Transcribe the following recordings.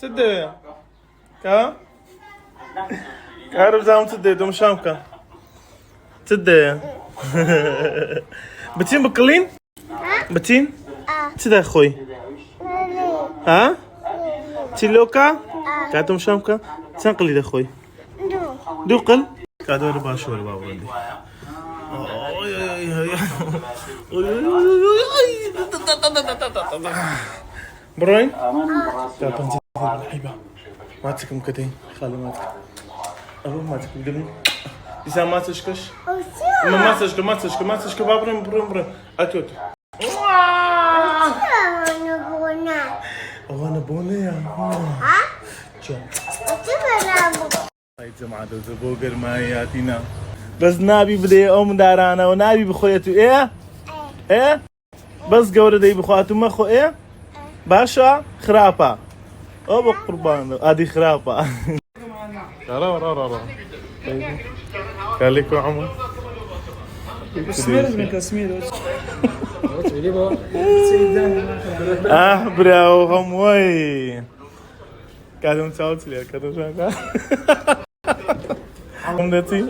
تصدق كا عارف زعم تصدق دوم شامكا تصدق بتين بقلين بتين تصدق اخوي ها تيلوكا كاتم شامكا تنقلي اخوي دوقل كادور باشور بابا عندي بروين كاتم الحيبه ماتك مكتين خلي ماتك أبو ماتك بدون إذا ما تشكش ما تشكش بابرم أتوت وانا بونا يا ها شو هاي جماعة زبوقر ما ياتينا بس نابي بدي أم دارانا ونابي بخويتو إيه بس قورة دي بخواتو ما خو إيه باشا خرابة أو بقربان هذه خرابة را خليكوا عمر Smeros me Casmiros. براو هم وي قاعدين نساوت لي كذا شغال عمدتي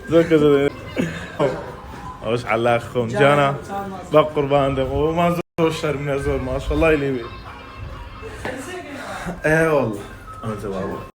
زو كذا اوش على اخهم جانا بقربان ده وما زو الشر من زول ما شاء الله يلي ايه والله انا جوابه